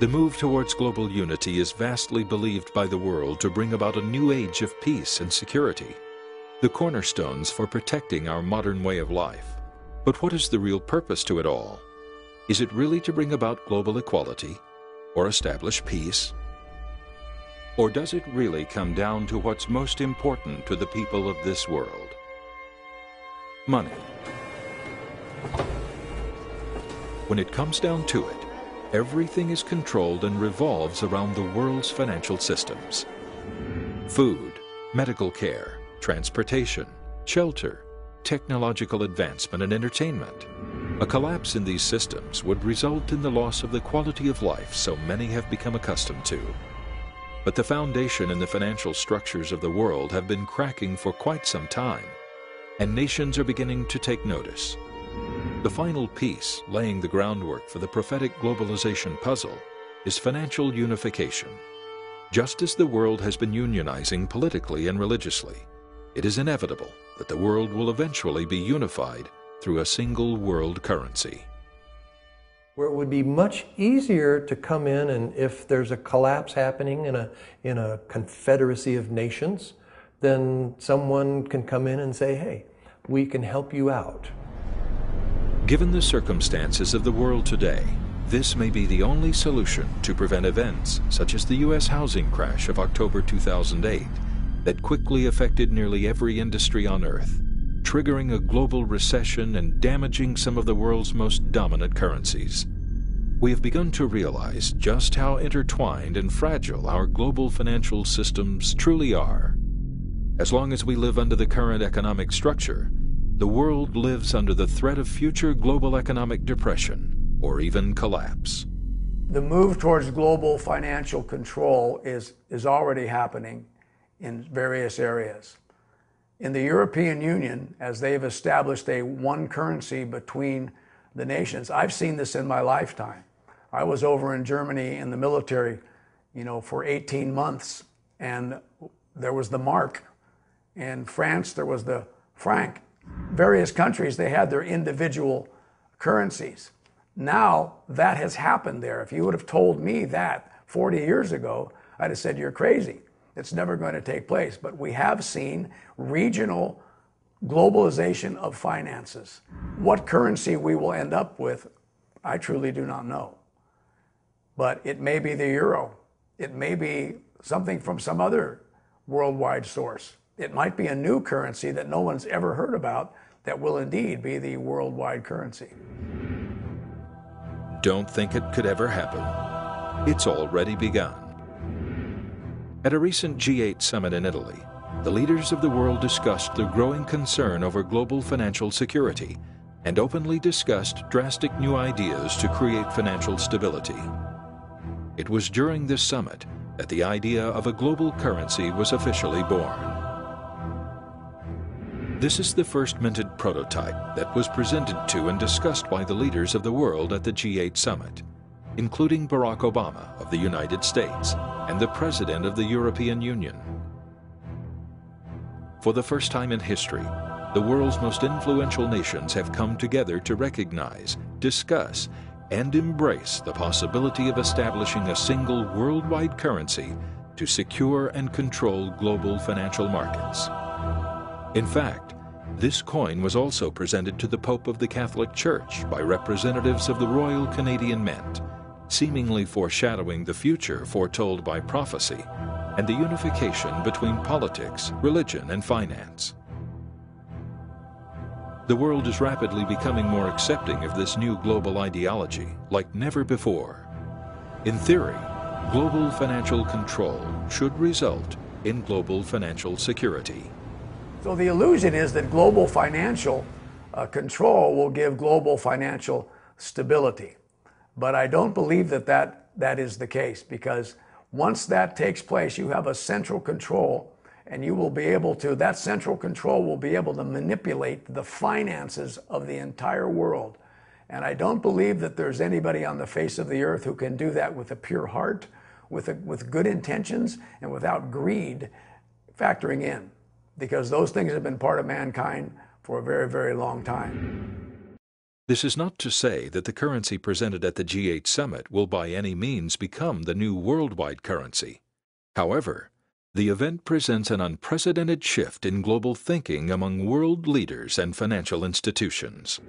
The move towards global unity is vastly believed by the world to bring about a new age of peace and security, the cornerstones for protecting our modern way of life. But what is the real purpose to it all? Is it really to bring about global equality or establish peace? Or does it really come down to what's most important to the people of this world? Money. When it comes down to it, everything is controlled and revolves around the world's financial systems. Food, medical care, transportation, shelter, technological advancement and entertainment. A collapse in these systems would result in the loss of the quality of life so many have become accustomed to. But the foundation and the financial structures of the world have been cracking for quite some time, and nations are beginning to take notice. The final piece, laying the groundwork for the prophetic globalization puzzle, is financial unification. Just as the world has been unionizing politically and religiously, it is inevitable that the world will eventually be unified through a single world currency. Where it would be much easier to come in, and if there's a collapse happening in a confederacy of nations, then someone can come in and say, hey, we can help you out. Given the circumstances of the world today, this may be the only solution to prevent events such as the U.S. housing crash of October 2008 that quickly affected nearly every industry on Earth, triggering a global recession and damaging some of the world's most dominant currencies. We have begun to realize just how intertwined and fragile our global financial systems truly are. As long as we live under the current economic structure, the world lives under the threat of future global economic depression or even collapse. The move towards global financial control is already happening in various areas. In the European Union, as they've established a one currency between the nations, I've seen this in my lifetime. I was over in Germany in the military, for 18 months, and there was the mark. In France, there was the franc. Various countries, they had their individual currencies. Now that has happened there. If you would have told me that 40 years ago, I'd have said, you're crazy. It's never going to take place. But we have seen regional globalization of finances. What currency we will end up with, I truly do not know. But it may be the euro. It may be something from some other worldwide source. It might be a new currency that no one's ever heard about that will indeed be the worldwide currency. Don't think it could ever happen. It's already begun. At a recent G8 summit in Italy, the leaders of the world discussed their growing concern over global financial security and openly discussed drastic new ideas to create financial stability. It was during this summit that the idea of a global currency was officially born. This is the first minted prototype that was presented to and discussed by the leaders of the world at the G8 summit, including Barack Obama of the United States and the President of the European Union. For the first time in history, the world's most influential nations have come together to recognize, discuss, and embrace the possibility of establishing a single worldwide currency to secure and control global financial markets. In fact, this coin was also presented to the Pope of the Catholic Church by representatives of the Royal Canadian Mint, seemingly foreshadowing the future foretold by prophecy and the unification between politics, religion, and finance. The world is rapidly becoming more accepting of this new global ideology like never before. In theory, global financial control should result in global financial security. So the illusion is that global financial control will give global financial stability. But I don't believe that is the case, because once that takes place, you have a central control, and you will be able to, that central control will be able to manipulate the finances of the entire world. And I don't believe that there's anybody on the face of the earth who can do that with a pure heart, with good intentions, and without greed factoring in, because those things have been part of mankind for a very, very long time. This is not to say that the currency presented at the G8 summit will by any means become the new worldwide currency. However, the event presents an unprecedented shift in global thinking among world leaders and financial institutions.